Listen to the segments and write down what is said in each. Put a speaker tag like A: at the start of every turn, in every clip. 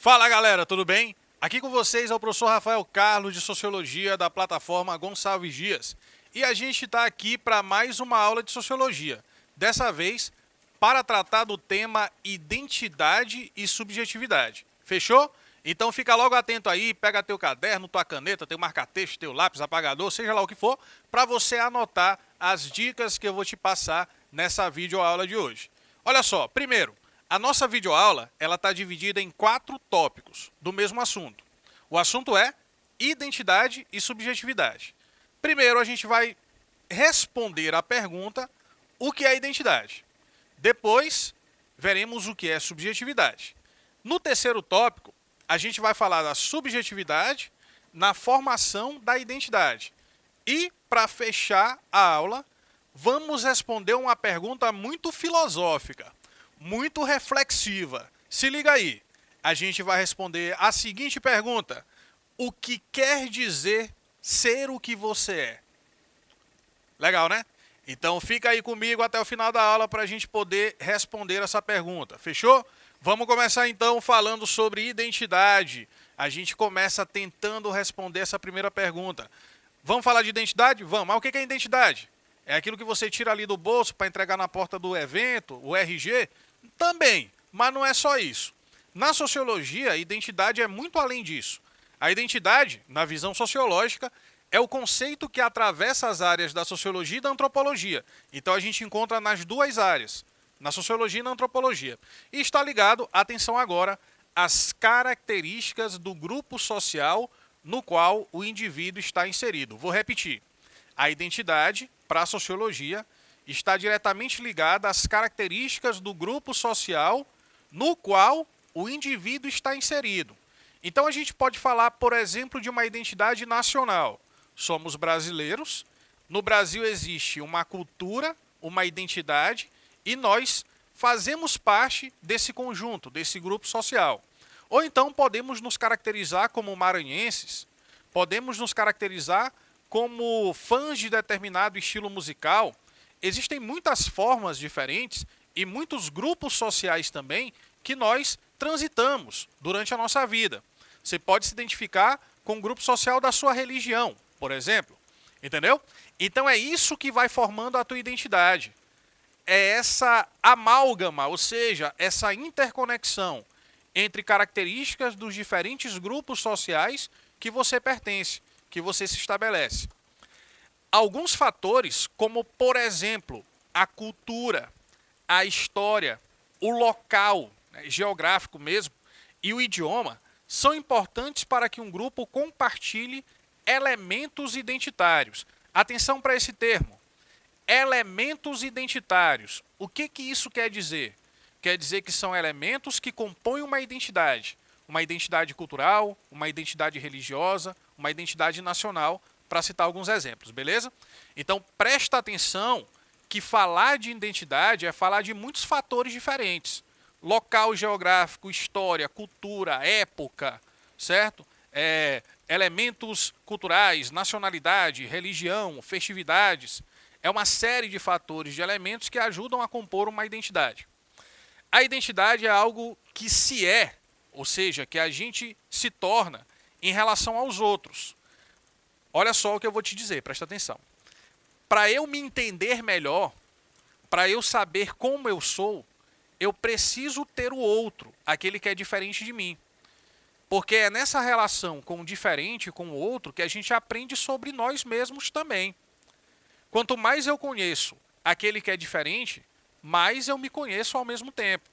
A: Fala galera, tudo bem? Aqui com vocês é o professor Rafael Carlos de Sociologia da plataforma Gonçalves Dias. E a gente está aqui para mais uma aula de Sociologia. Dessa vez, para tratar do tema identidade e subjetividade. Fechou? Então fica logo atento aí, pega teu caderno, tua caneta, teu marca-texto, teu lápis, apagador, seja lá o que for, para você anotar as dicas que eu vou te passar nessa videoaula de hoje. Olha só, primeiro, a nossa videoaula está dividida em 4 tópicos do mesmo assunto. O assunto é identidade e subjetividade. Primeiro, a gente vai responder a pergunta o que é identidade. Depois, veremos o que é subjetividade. No terceiro tópico, a gente vai falar da subjetividade na formação da identidade. E, para fechar a aula, vamos responder uma pergunta muito filosófica, muito reflexiva. Se liga aí, a gente vai responder a seguinte pergunta: o que quer dizer ser o que você é? Legal, né? Então fica aí comigo até o final da aula para a gente poder responder essa pergunta. Fechou? Vamos começar então falando sobre identidade. A gente começa tentando responder essa primeira pergunta. Vamos falar de identidade? Vamos. Mas o que é identidade? É aquilo que você tira ali do bolso para entregar na porta do evento, o RG? Também, mas não é só isso. Na sociologia, a identidade é muito além disso. A identidade, na visão sociológica, é o conceito que atravessa as áreas da sociologia e da antropologia. Então a gente encontra nas duas áreas, na sociologia e na antropologia. E está ligado, atenção agora, às características do grupo social no qual o indivíduo está inserido. Vou repetir. A identidade, para a sociologia, está diretamente ligada às características do grupo social no qual o indivíduo está inserido. Então a gente pode falar, por exemplo, de uma identidade nacional. Somos brasileiros, no Brasil existe uma cultura, uma identidade, e nós fazemos parte desse conjunto, desse grupo social. Ou então podemos nos caracterizar como maranhenses, podemos nos caracterizar como fãs de determinado estilo musical. Existem muitas formas diferentes e muitos grupos sociais também que nós transitamos durante a nossa vida. Você pode se identificar com o grupo social da sua religião, por exemplo. Entendeu? Então é isso que vai formando a tua identidade. É essa amálgama, ou seja, essa interconexão entre características dos diferentes grupos sociais que você pertence, que você se estabelece. Alguns fatores, como por exemplo, a cultura, a história, o local, geográfico mesmo, e o idioma, são importantes para que um grupo compartilhe elementos identitários. Atenção para esse termo. Elementos identitários. O que isso quer dizer? Quer dizer que são elementos que compõem uma identidade cultural, uma identidade religiosa, uma identidade nacional, para citar alguns exemplos, beleza? Então, presta atenção que falar de identidade é falar de muitos fatores diferentes. Local geográfico, história, cultura, época, certo? Elementos culturais, nacionalidade, religião, festividades. É uma série de fatores, de elementos que ajudam a compor uma identidade. A identidade é algo que se é, ou seja, que a gente se torna em relação aos outros. Olha só o que eu vou te dizer, presta atenção. Para eu me entender melhor, para eu saber como eu sou, eu preciso ter o outro, aquele que é diferente de mim. Porque é nessa relação com o diferente, com o outro, que a gente aprende sobre nós mesmos também. Quanto mais eu conheço aquele que é diferente, mais eu me conheço ao mesmo tempo.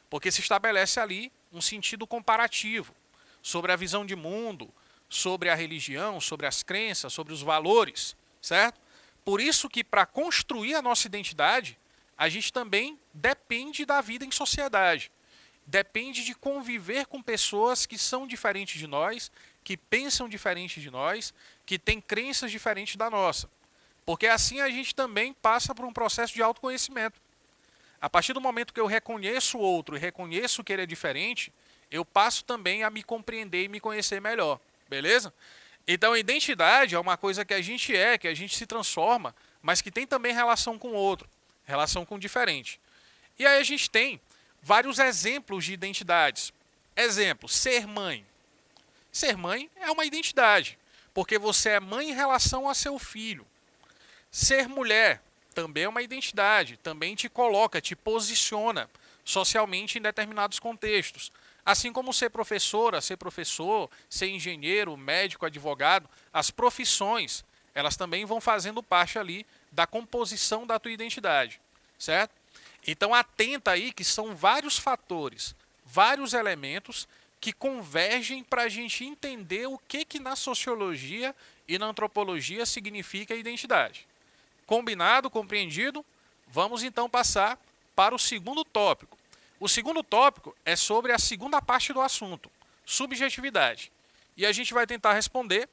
A: Porque se estabelece ali um sentido comparativo sobre a visão de mundo, sobre a religião, sobre as crenças, sobre os valores, certo? Por isso que para construir a nossa identidade, a gente também depende da vida em sociedade. Depende de conviver com pessoas que são diferentes de nós, que pensam diferente de nós, que têm crenças diferentes da nossa. Porque assim a gente também passa por um processo de autoconhecimento. A partir do momento que eu reconheço o outro e reconheço que ele é diferente, eu passo também a me compreender e me conhecer melhor. Beleza? Então a identidade é uma coisa que a gente que a gente se transforma, mas que tem também relação com o outro, relação com o diferente. E aí a gente tem vários exemplos de identidades. Exemplo, ser mãe. Ser mãe é uma identidade, porque você é mãe em relação a seu filho. Ser mulher também é uma identidade, também te coloca, te posiciona socialmente em determinados contextos. Assim como ser professora, ser professor, ser engenheiro, médico, advogado, as profissões, elas também vão fazendo parte ali da composição da tua identidade, certo? Então atenta aí que são vários fatores, vários elementos que convergem para a gente entender o que na sociologia e na antropologia significa identidade. Combinado, compreendido? Vamos então passar para o segundo tópico. O segundo tópico é sobre a segunda parte do assunto, subjetividade. E a gente vai tentar responder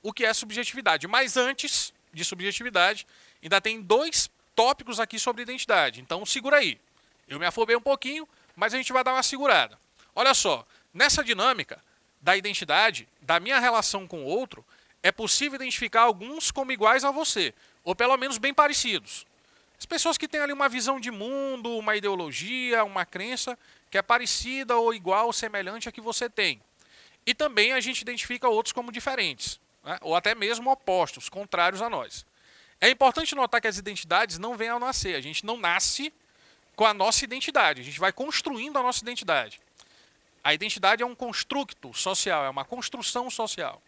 A: o que é subjetividade. Mas antes de subjetividade, ainda tem 2 tópicos aqui sobre identidade. Então segura aí. Eu me afobei um pouquinho, mas a gente vai dar uma segurada. Olha só, nessa dinâmica da identidade, da minha relação com o outro, é possível identificar alguns como iguais a você, ou pelo menos bem parecidos. As pessoas que têm ali uma visão de mundo, uma ideologia, uma crença que é parecida ou igual ou semelhante à que você tem. E também a gente identifica outros como diferentes, né? Ou até mesmo opostos, contrários a nós. É importante notar que as identidades não vêm ao nascer. A gente não nasce com a nossa identidade, a gente vai construindo a nossa identidade. A identidade é um construto social, é uma construção social.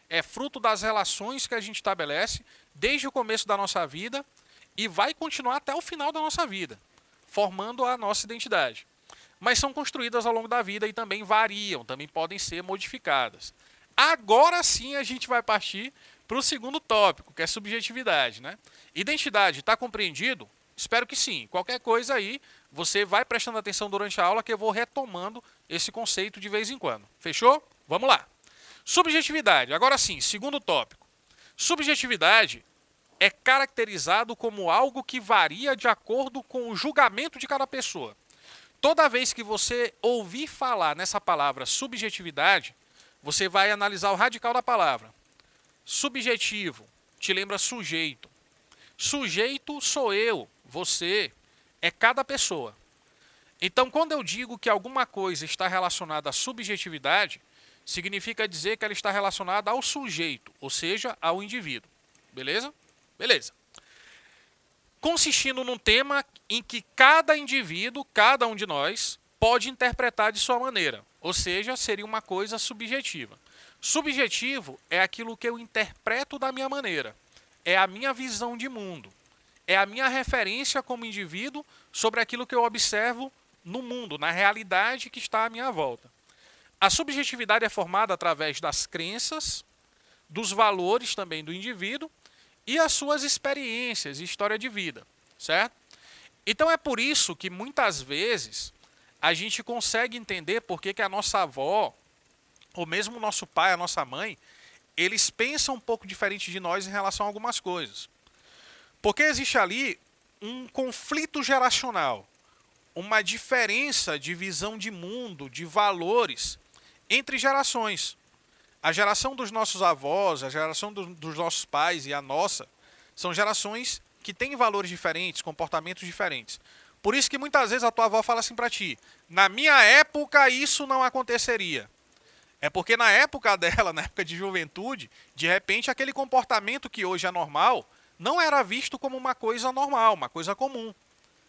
A: É fruto das relações que a gente estabelece desde o começo da nossa vida e vai continuar até o final da nossa vida, formando a nossa identidade. Mas são construídas ao longo da vida e também variam, também podem ser modificadas. Agora sim a gente vai partir para o segundo tópico, que é subjetividade, né? Identidade, está compreendido? Espero que sim. Qualquer coisa aí, você vai prestando atenção durante a aula que eu vou retomando esse conceito de vez em quando. Fechou? Vamos lá. Subjetividade, agora sim, segundo tópico. Subjetividade é caracterizado como algo que varia de acordo com o julgamento de cada pessoa. Toda vez que você ouvir falar nessa palavra subjetividade, você vai analisar o radical da palavra. Subjetivo, te lembra sujeito. Sujeito sou eu, você, é cada pessoa. Então, quando eu digo que alguma coisa está relacionada à subjetividade, significa dizer que ela está relacionada ao sujeito, ou seja, ao indivíduo. Beleza? Beleza. Consistindo num tema em que cada indivíduo, cada um de nós, pode interpretar de sua maneira. Ou seja, seria uma coisa subjetiva. Subjetivo é aquilo que eu interpreto da minha maneira. É a minha visão de mundo. É a minha referência como indivíduo sobre aquilo que eu observo no mundo, na realidade que está à minha volta. A subjetividade é formada através das crenças, dos valores também do indivíduo e as suas experiências e história de vida, certo? Então é por isso que muitas vezes a gente consegue entender por que a nossa avó, ou mesmo o nosso pai, a nossa mãe, eles pensam um pouco diferente de nós em relação a algumas coisas. Porque existe ali um conflito geracional, uma diferença de visão de mundo, de valores entre gerações. A geração dos nossos avós, a geração dos nossos pais e a nossa, são gerações que têm valores diferentes, comportamentos diferentes. Por isso que muitas vezes a tua avó fala assim para ti, na minha época isso não aconteceria. É porque na época dela, na época de juventude, de repente aquele comportamento que hoje é normal, não era visto como uma coisa normal, uma coisa comum.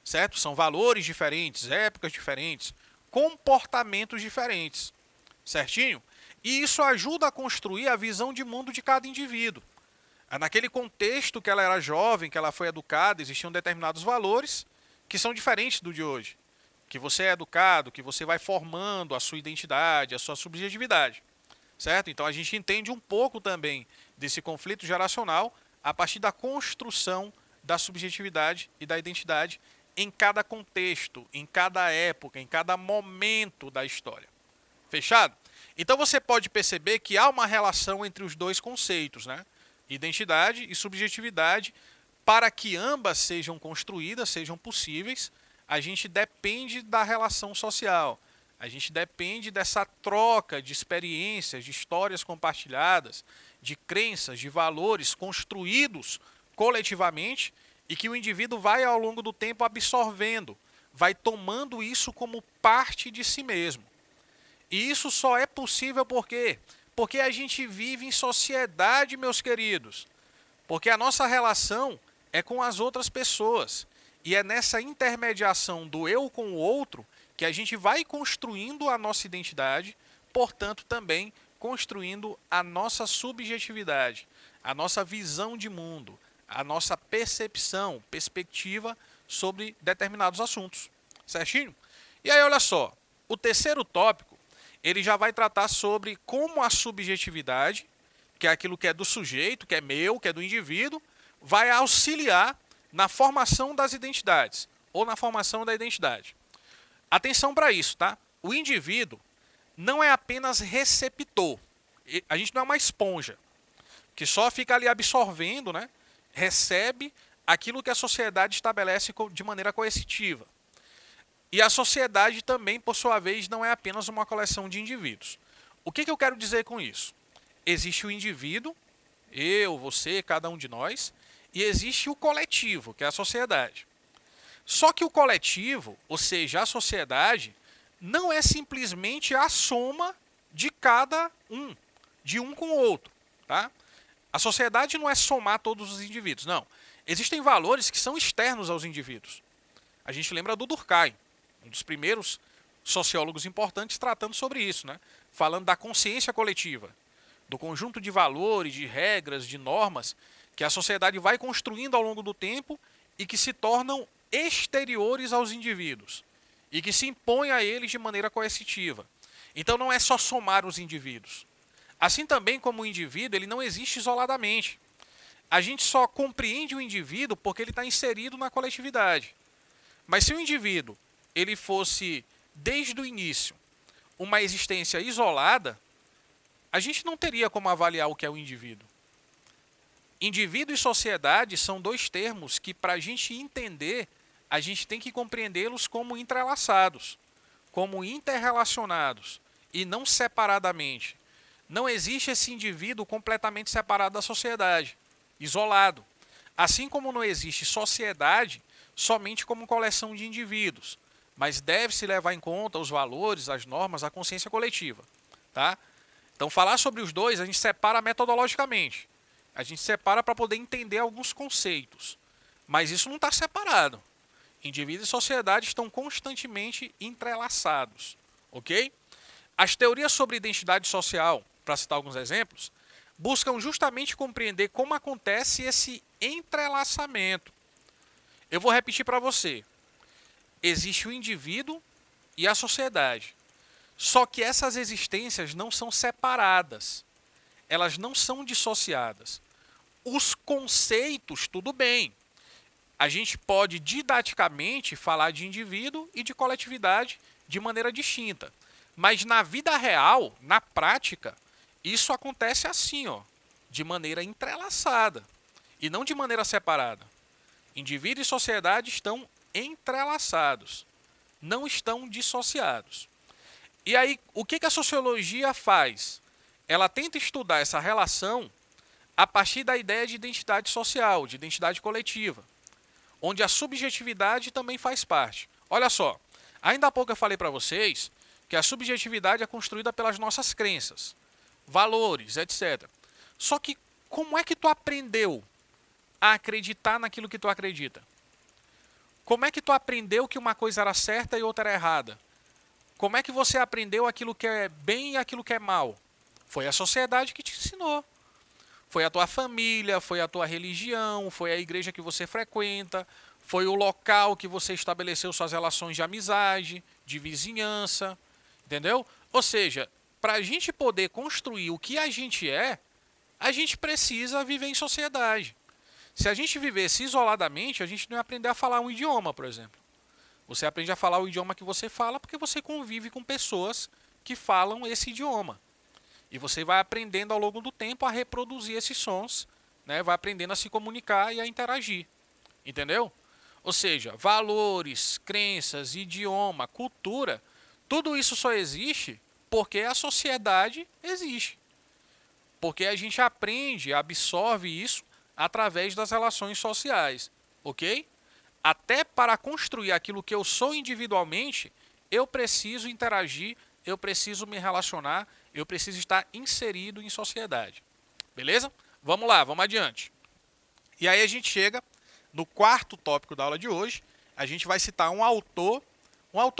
A: Certo? São valores diferentes, épocas diferentes, comportamentos diferentes. Certinho? E isso ajuda a construir a visão de mundo de cada indivíduo. Naquele contexto que ela era jovem, que ela foi educada, existiam determinados valores que são diferentes do de hoje. Que você é educado, que você vai formando a sua identidade, a sua subjetividade. Certo? Então a gente entende um pouco também desse conflito geracional a partir da construção da subjetividade e da identidade em cada contexto, em cada época, em cada momento da história. Fechado? Então você pode perceber que há uma relação entre os dois conceitos, né? Identidade e subjetividade. Para que ambas sejam construídas, sejam possíveis, a gente depende da relação social. A gente depende dessa troca de experiências, de histórias compartilhadas, de crenças, de valores construídos coletivamente e que o indivíduo vai ao longo do tempo absorvendo, vai tomando isso como parte de si mesmo. E isso só é possível por quê? Porque a gente vive em sociedade, meus queridos. Porque a nossa relação é com as outras pessoas. E é nessa intermediação do eu com o outro que a gente vai construindo a nossa identidade, portanto, também construindo a nossa subjetividade, a nossa visão de mundo, a nossa percepção, perspectiva sobre determinados assuntos. Certinho? E aí, olha só, o terceiro tópico, ele já vai tratar sobre como a subjetividade, que é aquilo que é do sujeito, que é meu, que é do indivíduo, vai auxiliar na formação das identidades, ou na formação da identidade. Atenção para isso, tá? O indivíduo não é apenas receptor. A gente não é uma esponja, que só fica ali absorvendo, né? Recebe aquilo que a sociedade estabelece de maneira coercitiva. E a sociedade também, por sua vez, não é apenas uma coleção de indivíduos. O que eu quero dizer com isso? Existe o indivíduo, eu, você, cada um de nós, e existe o coletivo, que é a sociedade. Só que o coletivo, ou seja, a sociedade, não é simplesmente a soma de cada um, de um com o outro. Tá? A sociedade não é somar todos os indivíduos, não. Existem valores que são externos aos indivíduos. A gente lembra do Durkheim, um dos primeiros sociólogos importantes tratando sobre isso, né? Falando da consciência coletiva, do conjunto de valores, de regras, de normas que a sociedade vai construindo ao longo do tempo e que se tornam exteriores aos indivíduos e que se impõem a eles de maneira coercitiva. Então não é só somar os indivíduos. Assim também como o indivíduo, ele não existe isoladamente. A gente só compreende o indivíduo porque ele está inserido na coletividade. Mas se o indivíduo ele fosse, desde o início, uma existência isolada, a gente não teria como avaliar o que é o indivíduo. Indivíduo e sociedade são dois termos que, para a gente entender, a gente tem que compreendê-los como entrelaçados, como interrelacionados, e não separadamente. Não existe esse indivíduo completamente separado da sociedade, isolado. Assim como não existe sociedade somente como coleção de indivíduos, mas deve-se levar em conta os valores, as normas, a consciência coletiva. Tá? Então, falar sobre os dois, a gente separa metodologicamente. A gente separa para poder entender alguns conceitos. Mas isso não está separado. Indivíduo e sociedade estão constantemente entrelaçados. Ok? As teorias sobre identidade social, para citar alguns exemplos, buscam justamente compreender como acontece esse entrelaçamento. Eu vou repetir para você. Existe o indivíduo e a sociedade. Só que essas existências não são separadas. Elas não são dissociadas. Os conceitos, tudo bem. A gente pode didaticamente falar de indivíduo e de coletividade de maneira distinta. Mas na vida real, na prática, isso acontece assim, ó, de maneira entrelaçada e não de maneira separada. Indivíduo e sociedade estão entrelaçados, não estão dissociados. E aí, o que a sociologia faz? Ela tenta estudar essa relação a partir da ideia de identidade social, de identidade coletiva, onde a subjetividade também faz parte. Olha só, ainda há pouco eu falei para vocês que a subjetividade é construída pelas nossas crenças, valores, etc. Só que como é que tu aprendeu a acreditar naquilo que tu acredita? Como é que tu aprendeu que uma coisa era certa e outra era errada? Como é que você aprendeu aquilo que é bem e aquilo que é mal? Foi a sociedade que te ensinou. Foi a tua família, foi a tua religião, foi a igreja que você frequenta, foi o local que você estabeleceu suas relações de amizade, de vizinhança, entendeu? Ou seja, para a gente poder construir o que a gente é, a gente precisa viver em sociedade. Se a gente vivesse isoladamente, a gente não ia aprender a falar um idioma, por exemplo. Você aprende a falar o idioma que você fala porque você convive com pessoas que falam esse idioma. E você vai aprendendo ao longo do tempo a reproduzir esses sons, né? Vai aprendendo a se comunicar e a interagir. Entendeu? Ou seja, valores, crenças, idioma, cultura, tudo isso só existe porque a sociedade existe. Porque a gente aprende, absorve isso através das relações sociais. Ok? Até para construir aquilo que eu sou individualmente, eu preciso interagir eu preciso me relacionar, eu preciso estar inserido em sociedade. Beleza? Vamos lá, vamos adiante. E aí a gente chega no quarto tópico da aula de hoje. A gente vai citar um autor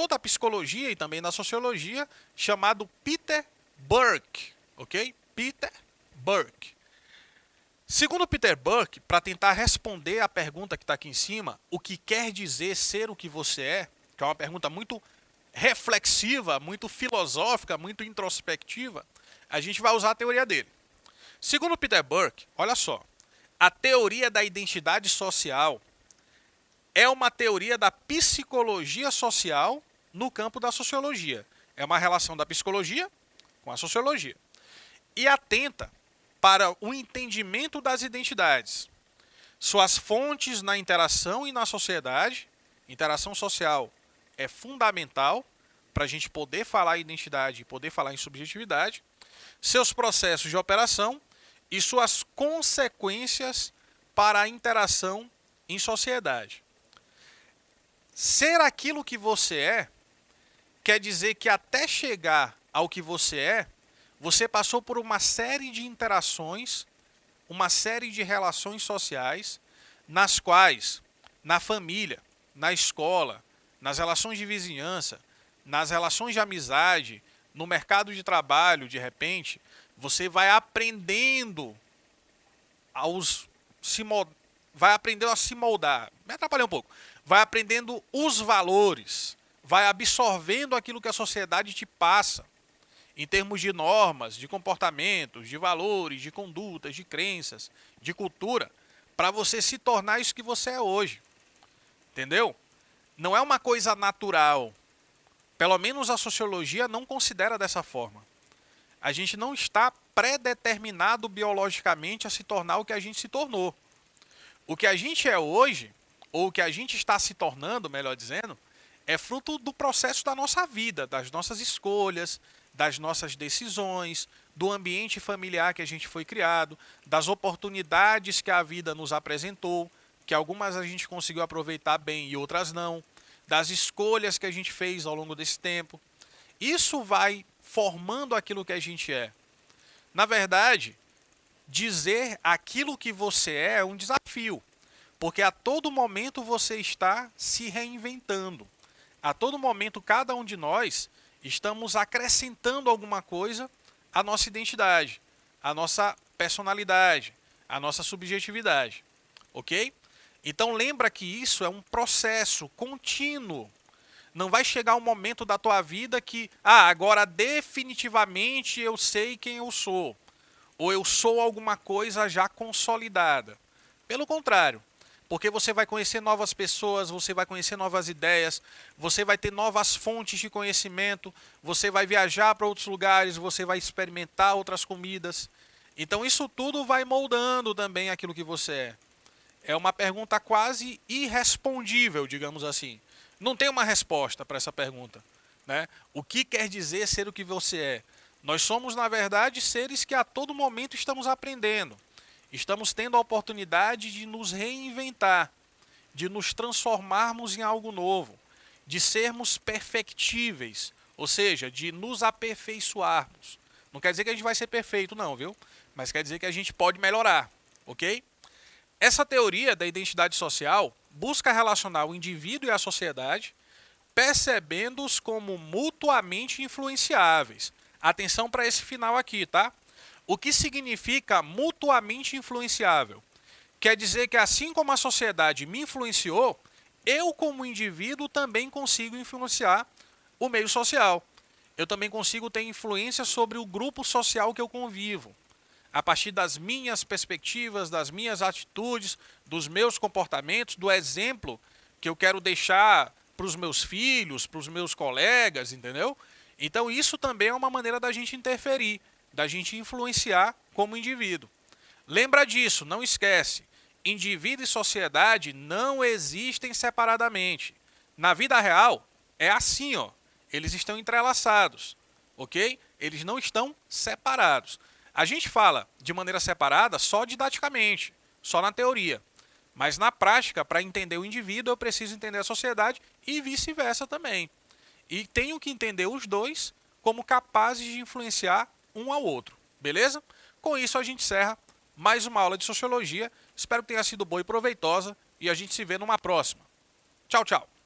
A: da psicologia e também da sociologia, chamado Peter Burke, ok? Peter Burke. Segundo Peter Burke, para tentar responder a pergunta que está aqui em cima, o que quer dizer ser o que você é, que é uma pergunta muito reflexiva, muito filosófica, muito introspectiva, a gente vai usar a teoria dele. Segundo Peter Burke, olha só, a teoria da identidade social é uma teoria da psicologia social no campo da sociologia. É uma relação da psicologia com a sociologia. E atenta para o entendimento das identidades, suas fontes na interação e na sociedade. Interação social é fundamental para a gente poder falar em identidade e poder falar em subjetividade, seus processos de operação e suas consequências para a interação em sociedade. Ser aquilo que você é quer dizer que até chegar ao que você é, você passou por uma série de interações, uma série de relações sociais, nas quais, na família, na escola, nas relações de vizinhança, nas relações de amizade, no mercado de trabalho, de repente, você vai aprendendo vai aprendendo a se moldar. Me atrapalhei um pouco. Vai aprendendo os valores, vai absorvendo aquilo que a sociedade te passa, em termos de normas, de comportamentos, de valores, de condutas, de crenças, de cultura, para você se tornar isso que você é hoje. Entendeu? Não é uma coisa natural. Pelo menos a sociologia não considera dessa forma. A gente não está predeterminado biologicamente a se tornar o que a gente se tornou. O que a gente é hoje, ou o que a gente está se tornando, melhor dizendo, é fruto do processo da nossa vida, das nossas escolhas, das nossas decisões, do ambiente familiar que a gente foi criado, das oportunidades que a vida nos apresentou, que algumas a gente conseguiu aproveitar bem e outras não, das escolhas que a gente fez ao longo desse tempo. Isso vai formando aquilo que a gente é. Na verdade, dizer aquilo que você é um desafio, porque a todo momento você está se reinventando. A todo momento, cada um de nós estamos acrescentando alguma coisa à nossa identidade, à nossa personalidade, à nossa subjetividade. Ok? Então lembra que isso é um processo contínuo. Não vai chegar um momento da tua vida que, agora definitivamente eu sei quem eu sou. Ou eu sou alguma coisa já consolidada. Pelo contrário, porque você vai conhecer novas pessoas, você vai conhecer novas ideias, você vai ter novas fontes de conhecimento, você vai viajar para outros lugares, você vai experimentar outras comidas. Então isso tudo vai moldando também aquilo que você é. É uma pergunta quase irrespondível, digamos assim. Não tem uma resposta para essa pergunta, né? O que quer dizer ser o que você é? Nós somos, na verdade, seres que a todo momento estamos aprendendo. Estamos tendo a oportunidade de nos reinventar, de nos transformarmos em algo novo, de sermos perfectíveis, ou seja, de nos aperfeiçoarmos. Não quer dizer que a gente vai ser perfeito, não, viu? Mas quer dizer que a gente pode melhorar, ok? Essa teoria da identidade social busca relacionar o indivíduo e a sociedade, percebendo-os como mutuamente influenciáveis. Atenção para esse final aqui, tá? O que significa mutuamente influenciável? Quer dizer que assim como a sociedade me influenciou, eu como indivíduo também consigo influenciar o meio social. Eu também consigo ter influência sobre o grupo social que eu convivo. A partir das minhas perspectivas, das minhas atitudes, dos meus comportamentos, do exemplo que eu quero deixar para os meus filhos, para os meus colegas, entendeu? Então isso também é uma maneira da gente interferir, da gente influenciar como indivíduo. Lembra disso, não esquece. Indivíduo e sociedade não existem separadamente. Na vida real, é assim, ó. Eles estão entrelaçados, ok? Eles não estão separados. A gente fala de maneira separada só didaticamente, só na teoria. Mas na prática, para entender o indivíduo, eu preciso entender a sociedade e vice-versa também. E tenho que entender os dois como capazes de influenciar um ao outro, beleza? Com isso a gente encerra mais uma aula de sociologia. Espero que tenha sido boa e proveitosa e a gente se vê numa próxima. Tchau, tchau!